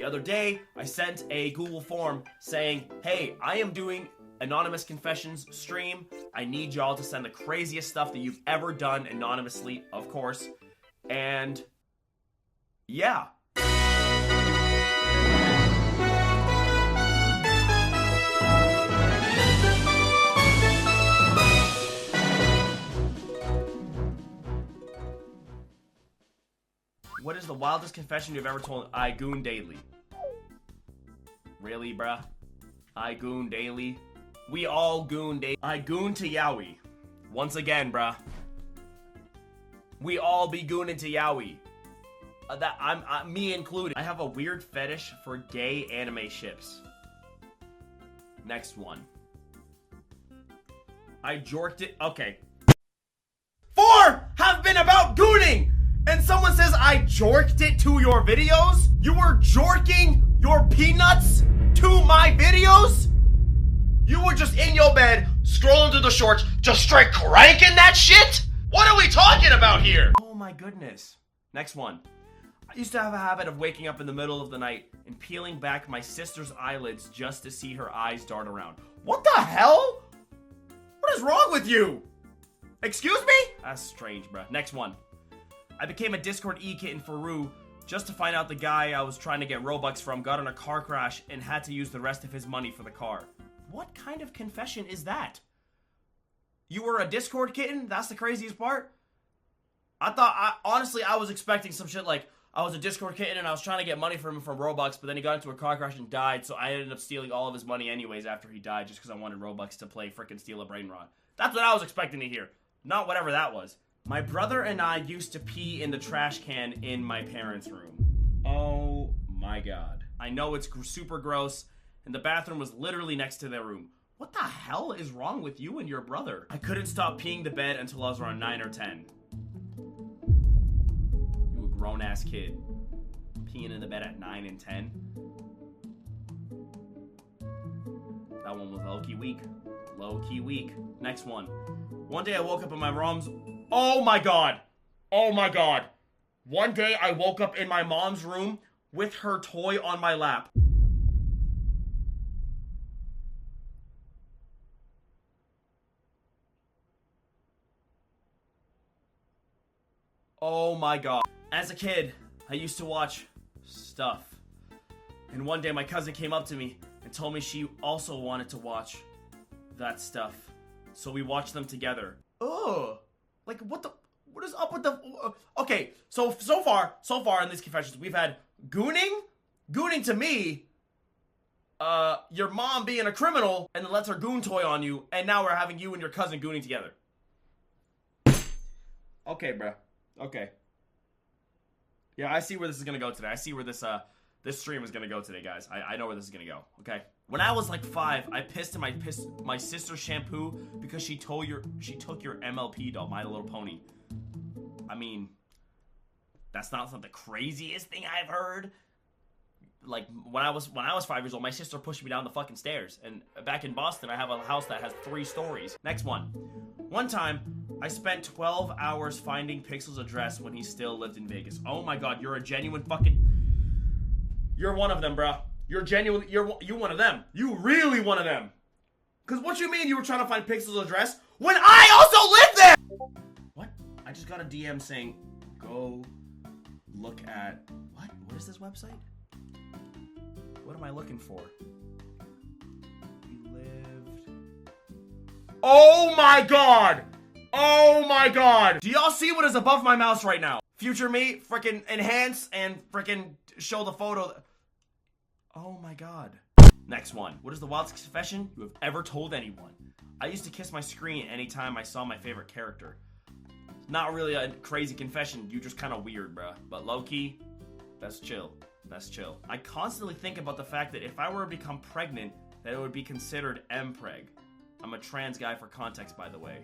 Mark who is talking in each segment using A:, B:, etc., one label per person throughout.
A: other day, I sent a Google form saying, hey, I am doing Anonymous Confessions stream. I need y'all to send the craziest stuff that you've ever done anonymously, of course. And yeah. What is the wildest confession you've ever told? I goon daily. Really, bruh? I goon daily. We all goon daily. I goon to Yowie. Once again, bruh. We all be gooning to Yowie. I'm me included. I have a weird fetish for gay anime ships. Next one. I jorked it. Okay. 4 have been about gooning! And someone says I jorked it to your videos? You were jorking your peanuts to my videos? You were just in your bed, scrolling through the shorts, just straight cranking that shit? What are we talking about here? Oh my goodness. Next one. I used to have a habit of waking up in the middle of the night and peeling back my sister's eyelids just to see her eyes dart around. What the hell? What is wrong with you? Excuse me? That's strange, bruh. Next one. I became a Discord e-kitten for Rue just to find out the guy I was trying to get Robux from got in a car crash and had to use the rest of his money for the car. What kind of confession is that? You were a Discord kitten? That's the craziest part? Honestly, I was expecting some shit like, I was a Discord kitten and I was trying to get money from him from Robux, but then he got into a car crash and died, so I ended up stealing all of his money anyways after he died just because I wanted Robux to play frickin' Steal a Brain Rot. That's what I was expecting to hear. Not whatever that was. My brother and I used to pee in the trash can in my parents' room. Oh my god. I know it's super gross, and the bathroom was literally next to their room. What the hell is wrong with you and your brother? I couldn't stop peeing the bed until I was around 9 or 10. You a grown-ass kid. Peeing in the bed at 9 and 10? That one was low-key weak. Low-key weak. Next one. One day I woke up in my mom's... Oh my god! Oh my god! One day I woke up in my mom's room with her toy on my lap. Oh my god. As a kid, I used to watch stuff. And one day my cousin came up to me and told me she also wanted to watch that stuff. So we watched them together. Ugh. Like, what is up with the... Okay, so far in these confessions, we've had gooning to me, your mom being a criminal, and then lets her goon toy on you, and now we're having you and your cousin gooning together. Okay, bruh. Okay. Yeah, I see where this is gonna go today. I see where this stream is gonna go today, guys. I know where this is gonna go, okay? When I was like 5, I pissed in my sister's shampoo because she took your MLP doll, My Little Pony. I mean, that's not the craziest thing I've heard. Like, when I was 5 years old, my sister pushed me down the fucking stairs. And back in Boston, I have a house that has 3 stories. Next one. One time, I spent 12 hours finding Pixel's address when he still lived in Vegas. Oh my god, you're a genuine fucking... You're one of them, bruh. You're one of them. You really one of them. Cause what you mean you were trying to find Pixel's address when I also live there? What? I just got a DM saying, go look at... What? What is this website? What am I looking for? You lived... Oh my god! Oh my god! Do y'all see what is above my mouse right now? Future me, frickin' enhance and frickin' show the photo. Oh my god. Next one. What is the wildest confession you have ever told anyone? I used to kiss my screen anytime I saw my favorite character. Not really a crazy confession, you just kind of weird, bruh. But low-key, that's chill. That's chill. I constantly think about the fact that if I were to become pregnant, that it would be considered mpreg. I'm a trans guy for context, by the way.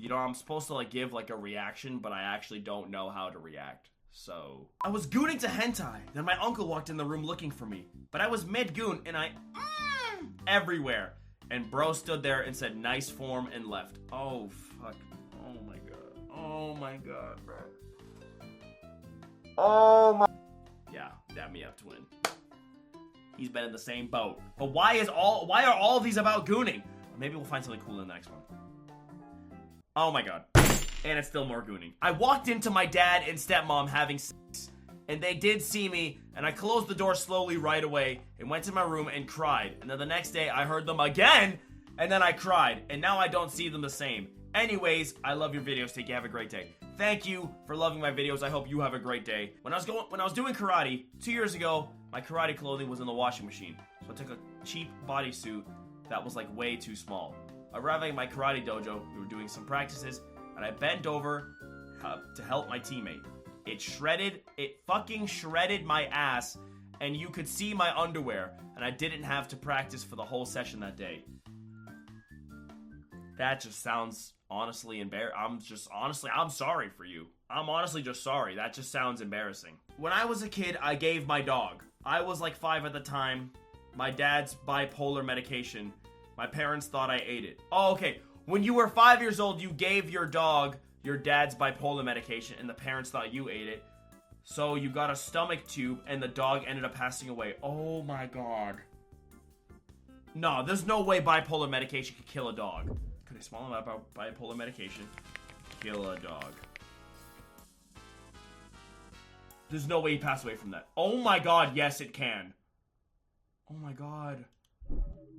A: You know, I'm supposed to like give like a reaction, but I actually don't know how to react. So I was gooning to hentai. Then my uncle walked in the room looking for me. But I was mid-goon and I everywhere. And bro stood there and said nice form and left. Oh fuck. Oh my god. Oh my god, bro. Oh my. Yeah, dab me up, twin. He's been in the same boat. But why are all of these about gooning? Maybe we'll find something cool in the next one. Oh my god. And it's still more gooning. I walked into my dad and stepmom having sex, and they did see me, and I closed the door slowly right away and went to my room and cried. And then the next day I heard them again, and then I cried, and now I don't see them the same. Anyways, I love your videos. Take care. Have a great day. Thank you for loving my videos. I hope you have a great day. When I was doing karate 2 years ago, my karate clothing was in the washing machine. So I took a cheap bodysuit that was like way too small. Arriving at my karate dojo, we were doing some practices, and I bent over to help my teammate. It fucking shredded my ass, and you could see my underwear, and I didn't have to practice for the whole session that day. That just sounds honestly embarrassing. I'm sorry for you. I'm honestly just sorry. That just sounds embarrassing. When I was a kid, I gave my dog. I was like 5 at the time. My dad's bipolar medication. My parents thought I ate it. Oh, okay. When you were 5 years old, you gave your dog your dad's bipolar medication, and the parents thought you ate it. So you got a stomach tube, and the dog ended up passing away. Oh my god. No, there's no way bipolar medication could kill a dog. Could I swallow about bipolar medication? Kill a dog. There's no way he passed away from that. Oh my god, yes it can. Oh my god.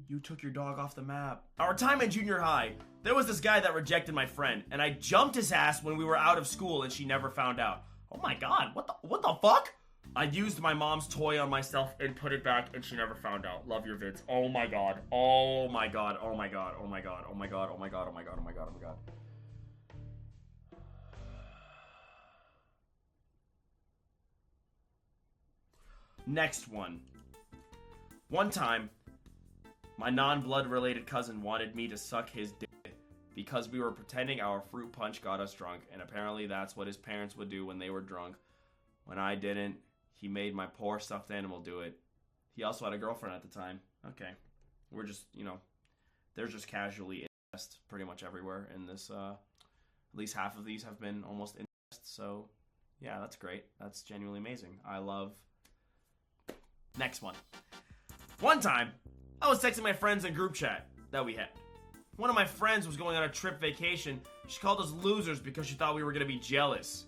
A: You took your dog off the map. Our time in junior high, there was this guy that rejected my friend, and I jumped his ass when we were out of school and she never found out. Oh my god, what the fuck? I used my mom's toy on myself and put it back, and she never found out. Love your vids. Oh my god. Oh my god. Oh my god. Oh my god. Oh my god. Oh my god. Oh my god. Oh my god. Oh my god. Next one. One time, my non-blood related cousin wanted me to suck his dick because we were pretending our fruit punch got us drunk, and apparently that's what his parents would do when they were drunk. When I didn't, he made my poor stuffed animal do it. He also had a girlfriend at the time. Okay. We're just, there's just casually incest pretty much everywhere in this, at least half of these have been almost incest, so yeah, that's great. That's genuinely amazing. I love... Next one. One time, I was texting my friends in group chat that we had. One of my friends was going on a trip vacation. She called us losers because she thought we were going to be jealous.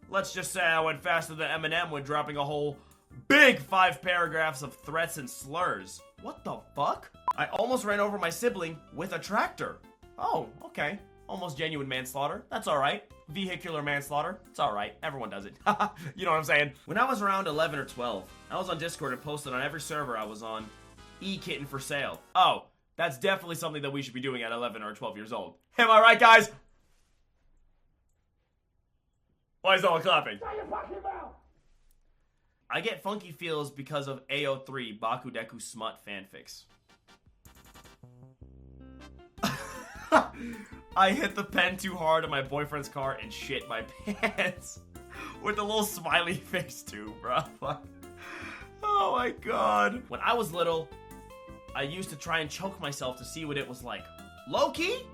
A: Let's just say I went faster than Eminem when dropping a whole big 5 paragraphs of threats and slurs. What the fuck? I almost ran over my sibling with a tractor. Oh, okay. Almost genuine manslaughter. That's alright. Vehicular manslaughter. It's alright. Everyone does it. You know what I'm saying? When I was around 11 or 12, I was on Discord and posted on every server I was on, E-kitten for sale. Oh, that's definitely something that we should be doing at 11 or 12 years old. Am I right, guys? Why is no one clapping? I get funky feels because of AO3 Bakudeku smut fanfics. I hit the pen too hard on my boyfriend's car and shit my pants. With a little smiley face too, bro. Oh my god. When I was little, I used to try and choke myself to see what it was like. Low-key?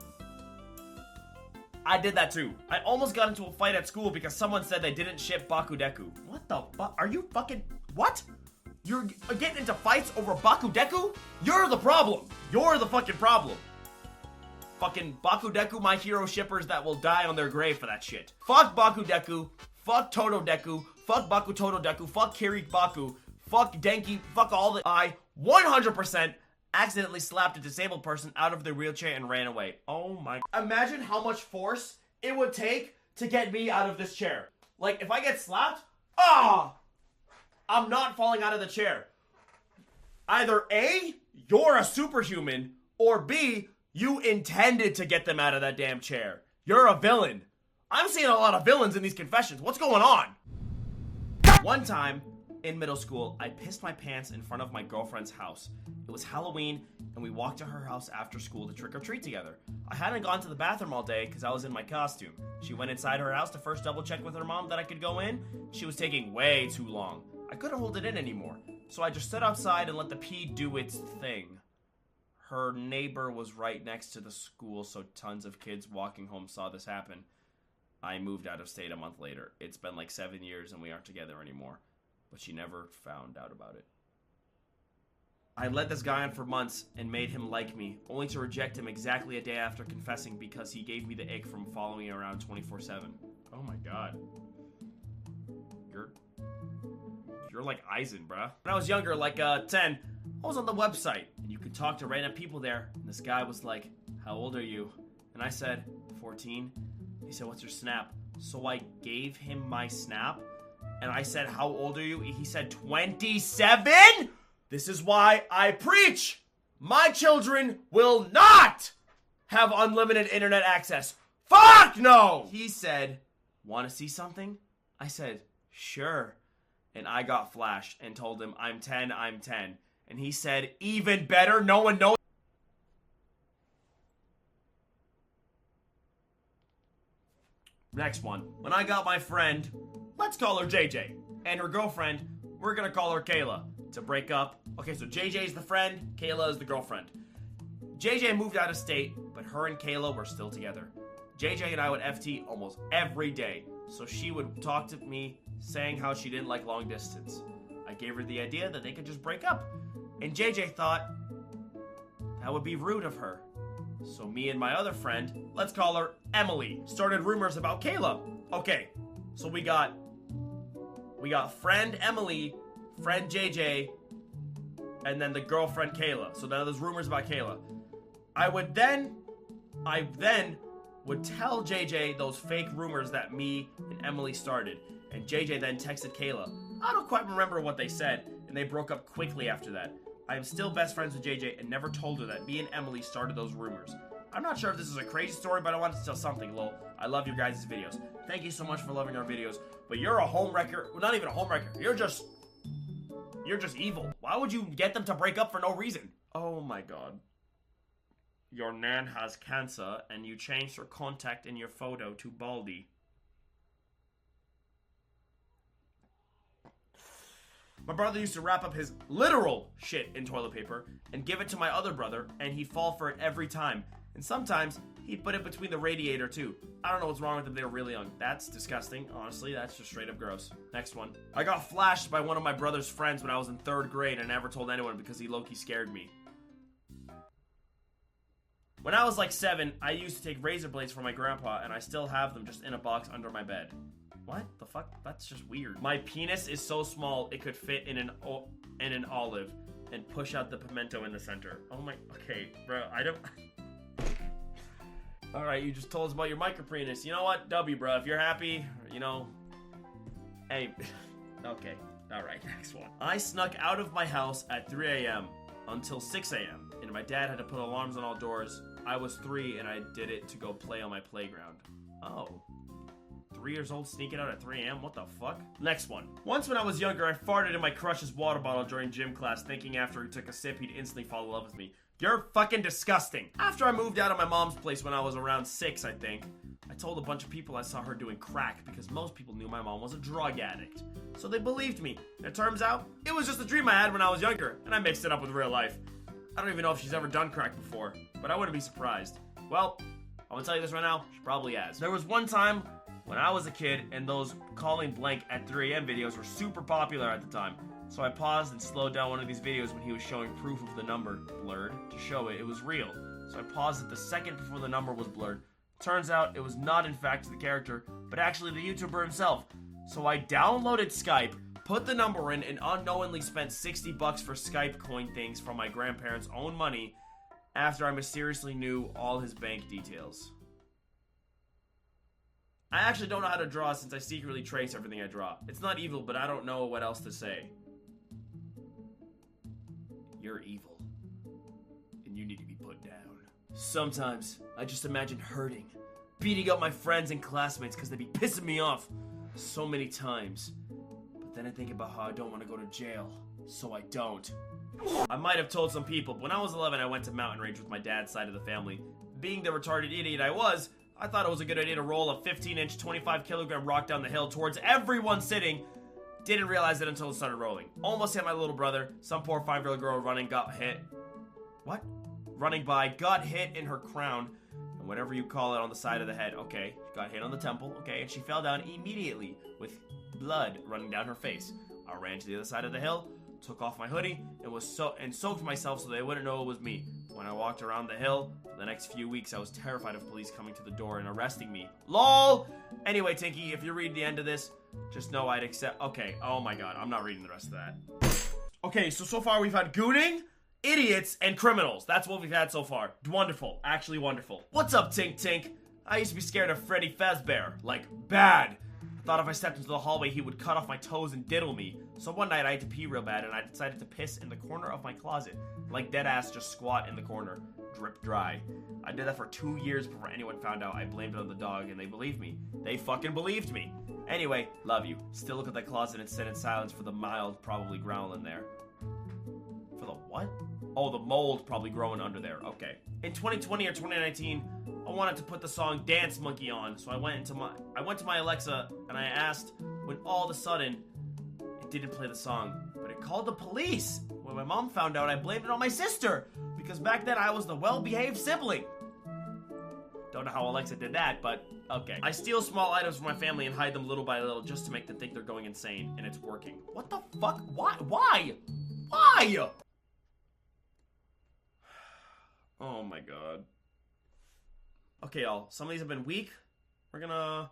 A: I did that too. I almost got into a fight at school because someone said they didn't ship Bakudeku. What the fuck? Are you fucking... What? You're getting into fights over Bakudeku? You're the problem. You're the fucking problem. Fucking Bakudeku, my hero shippers that will die on their grave for that shit. Fuck Bakudeku. Fuck Totodeku. Fuck Baku Totodeku. Fuck Kiri Baku. Fuck Denki. Fuck all the... I 100% accidentally slapped a disabled person out of their wheelchair and ran away. Oh my... Imagine how much force it would take to get me out of this chair. Like, if I get slapped, I'm not falling out of the chair. Either A, you're a superhuman, or B, you intended to get them out of that damn chair. You're a villain. I'm seeing a lot of villains in these confessions. What's going on? One time, in middle school, I pissed my pants in front of my girlfriend's house. It was Halloween, and we walked to her house after school to trick-or-treat together. I hadn't gone to the bathroom all day because I was in my costume. She went inside her house to first double-check with her mom that I could go in. She was taking way too long. I couldn't hold it in anymore, so I just stood outside and let the pee do its thing. her neighbor was right next to the school, so tons of kids walking home saw this happen. I moved out of state a month later. It's been like 7 years and we aren't together anymore. But she never found out about it. I led this guy on for months and made him like me, only to reject him exactly a day after confessing because he gave me the ick from following me around 24/7. Oh my god. You're like Eisen, bruh. When I was younger, like 10, I was on the website, and you could talk to random people there, and this guy was like, how old are you? And I said, 14. He said, what's your snap? So I gave him my snap, and I said, how old are you? He said, 27? This is why I preach! My children will not have unlimited internet access. Fuck no! He said, want to see something? I said, sure. And I got flashed and told him, I'm 10, I'm 10. And he said, even better, no one knows. Next one. When I got my friend, let's call her JJ, and her girlfriend, we're gonna call her Kayla, to break up. Okay, so JJ is the friend, Kayla is the girlfriend. JJ moved out of state, but her and Kayla were still together. JJ and I would FT almost every day, so she would talk to me saying how she didn't like long distance. I gave her the idea that they could just break up, and JJ thought that would be rude of her. So me and my other friend, let's call her Emily, started rumors about Kayla. Okay, so we got friend Emily, friend JJ, and then the girlfriend Kayla. So now there's rumors about Kayla. I then would tell JJ those fake rumors that me and Emily started. And JJ then texted Kayla. I don't quite remember what they said, and they broke up quickly after that. I am still best friends with JJ and never told her that me and Emily started those rumors. I'm not sure if this is a crazy story, but I wanted to tell something, lol. I love your guys' videos. Thank you so much for loving our videos. But you're a homewrecker. Well, not even a homewrecker. You're just evil. Why would you get them to break up for no reason? Oh my god. Your nan has cancer, and you changed her contact in your photo to Baldy. My brother used to wrap up his literal shit in toilet paper and give it to my other brother, and he'd fall for it every time. And sometimes he'd put it between the radiator too. I don't know what's wrong with them, they were really young. That's disgusting, honestly, that's just straight up gross. Next one. I got flashed by one of my brother's friends when I was in 3rd grade and never told anyone because he low-key scared me. When I was like 7, I used to take razor blades from my grandpa, and I still have them just in a box under my bed. What the fuck? That's just weird. My penis is so small it could fit in an olive and push out the pimento in the center. Oh my, okay, bro, I don't... Alright, you just told us about your micropenis. You know what? W, bro, if you're happy, you know... Hey, okay, alright, next one. I snuck out of my house at 3 a.m. until 6 a.m. and my dad had to put alarms on all doors. I was 3 and I did it to go play on my playground. Oh. 3 years old sneaking out at 3 a.m.? What the fuck? Next one. Once when I was younger, I farted in my crush's water bottle during gym class, thinking after he took a sip, he'd instantly fall in love with me. You're fucking disgusting. After I moved out of my mom's place when I was around 6, I think, I told a bunch of people I saw her doing crack because most people knew my mom was a drug addict. So they believed me. And it turns out, it was just a dream I had when I was younger, and I mixed it up with real life. I don't even know if she's ever done crack before, but I wouldn't be surprised. Well, I'm gonna tell you this right now, she probably has. There was one time when I was a kid, and those calling blank at 3 a.m. videos were super popular at the time. So I paused and slowed down one of these videos when he was showing proof of the number blurred to show it was real. So I paused it the second before the number was blurred. Turns out it was not in fact the character, but actually the YouTuber himself. So I downloaded Skype, put the number in, and unknowingly spent 60 bucks for Skype coin things from my grandparents' own money after I mysteriously knew all his bank details. I actually don't know how to draw since I secretly trace everything I draw. It's not evil, but I don't know what else to say. You're evil. And you need to be put down. Sometimes, I just imagine hurting, beating up my friends and classmates because they'd be pissing me off so many times. But then I think about how I don't want to go to jail, so I don't. I might have told some people, but when I was 11, I went to mountain range with my dad's side of the family. Being the retarded idiot I was, I thought it was a good idea to roll a 15-inch, 25-kilogram rock down the hill towards everyone sitting. Didn't realize it until it started rolling. Almost hit my little brother. Some poor 5-year-old girl running got hit. What? running by, got hit in her crown, and whatever you call it on the side of the head. Okay, got hit on the temple. Okay, and she fell down immediately with blood running down her face. I ran to the other side of the hill, took off my hoodie, and soaked myself so they wouldn't know it was me. When I walked around the hill for the next few weeks, I was terrified of police coming to the door and arresting me. LOL! Anyway, Tinky, if you read the end of this, just know I'd accept. Okay, oh my god, I'm not reading the rest of that. Okay, so far we've had gooning, idiots, and criminals. That's what we've had so far. Wonderful. Actually wonderful. What's up, Tink Tink? I used to be scared of Freddy Fazbear. Like, bad. I thought if I stepped into the hallway, he would cut off my toes and diddle me. So one night I had to pee real bad, and I decided to piss in the corner of my closet. Like deadass, just squat in the corner. Drip dry. I did that for 2 years before anyone found out. I blamed it on the dog, and they believed me. They fucking believed me. Anyway, love you. Still look at that closet and sit in silence for the mild probably growling there. For the what? Oh, the mold probably growing under there. Okay. In 2020 or 2019, I wanted to put the song Dance Monkey on, so I went to my Alexa and I asked, when all of a sudden it didn't play the song, but it called the police. When my mom found out, I blamed it on my sister, because back then I was the well-behaved sibling. Don't know how Alexa did that, but okay. I steal small items from my family and hide them little by little just to make them think they're going insane, and it's working. What the fuck? Why? Why? Why? Oh my god. Okay, y'all. Some of these have been weak. When I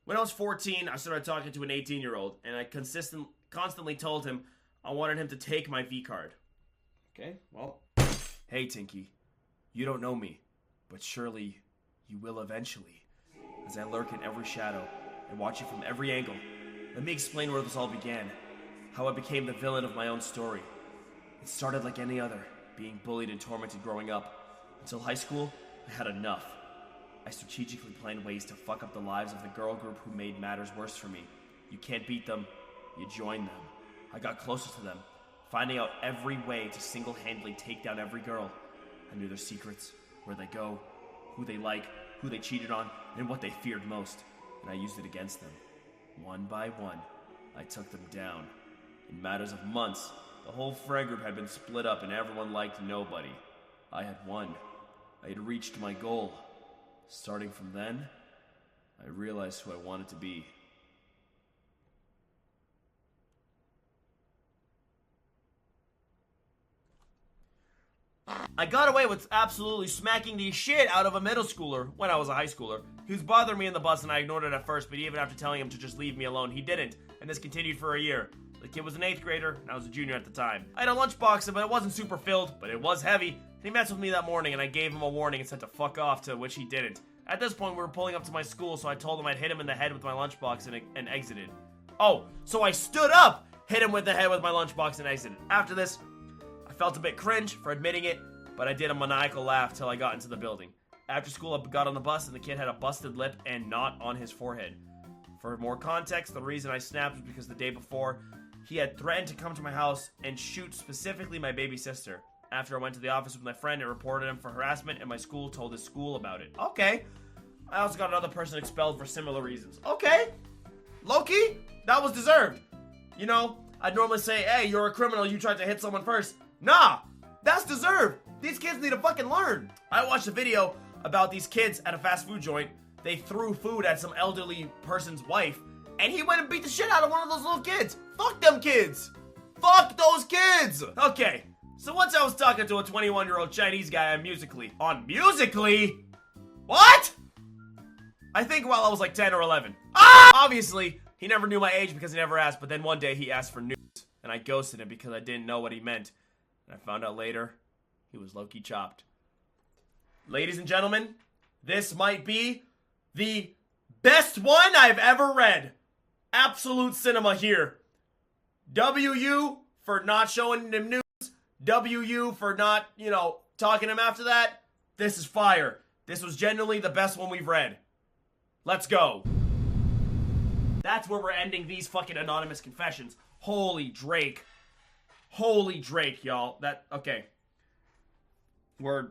A: was 14, I started talking to an 18-year-old, and I constantly told him I wanted him to take my V-card. Okay, well. Hey, Tinky. You don't know me, but surely you will eventually. As I lurk in every shadow and watch you from every angle, let me explain where this all began. How I became the villain of my own story. It started like any other, being bullied and tormented growing up. Until high school, I had enough. I strategically planned ways to fuck up the lives of the girl group who made matters worse for me. You can't beat them, you join them. I got closer to them, finding out every way to single-handedly take down every girl. I knew their secrets, where they go, who they like, who they cheated on, and what they feared most. And I used it against them. One by one, I took them down. In matters of months, the whole friend group had been split up and everyone liked nobody. I had won. I had reached my goal. Starting from then, I realized who I wanted to be. I got away with absolutely smacking the shit out of a middle schooler when I was a high schooler. He was bothering me in the bus and I ignored it at first, but even after telling him to just leave me alone, he didn't, and this continued for a year. The kid was an 8th grader, and I was a junior at the time. I had a lunchbox, but it wasn't super filled, but it was heavy. And he messed with me that morning, and I gave him a warning and said to fuck off, to which he didn't. At this point, we were pulling up to my school, so I told him I'd hit him in the head with my lunchbox and exited. Oh, so I stood up, hit him with the head with my lunchbox, and exited. After this, I felt a bit cringe for admitting it, but I did a maniacal laugh till I got into the building. After school, I got on the bus, and the kid had a busted lip and knot on his forehead. For more context, the reason I snapped was because the day before, he had threatened to come to my house and shoot specifically my baby sister. After I went to the office with my friend and reported him for harassment, and my school told his school about it. Okay. I also got another person expelled for similar reasons. Okay. Loki, that was deserved. You know, I'd normally say, hey, you're a criminal, you tried to hit someone first. Nah, that's deserved. These kids need to fucking learn. I watched a video about these kids at a fast food joint. They threw food at some elderly person's wife, and he went and beat the shit out of one of those little kids. Fuck them kids. Fuck those kids. Okay, so once I was talking to a 21-year-old Chinese guy on Musical.ly. On Musical.ly? What? I think while I was like 10 or 11. Ah! Obviously, he never knew my age because he never asked, but then one day he asked for nudes, and I ghosted him because I didn't know what he meant. And I found out later, he was low-key chopped. Ladies and gentlemen, this might be the best one I've ever read. Absolute cinema here. W for not showing him news. W for not, talking to him after that. This is fire. This was genuinely the best one we've read. Let's go. That's where we're ending these fucking anonymous confessions. Holy Drake. Holy Drake, y'all. Okay. We're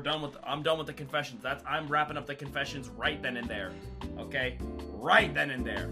A: done with I'm done with the confessions. I'm wrapping up the confessions right then and there. Okay? Right then and there.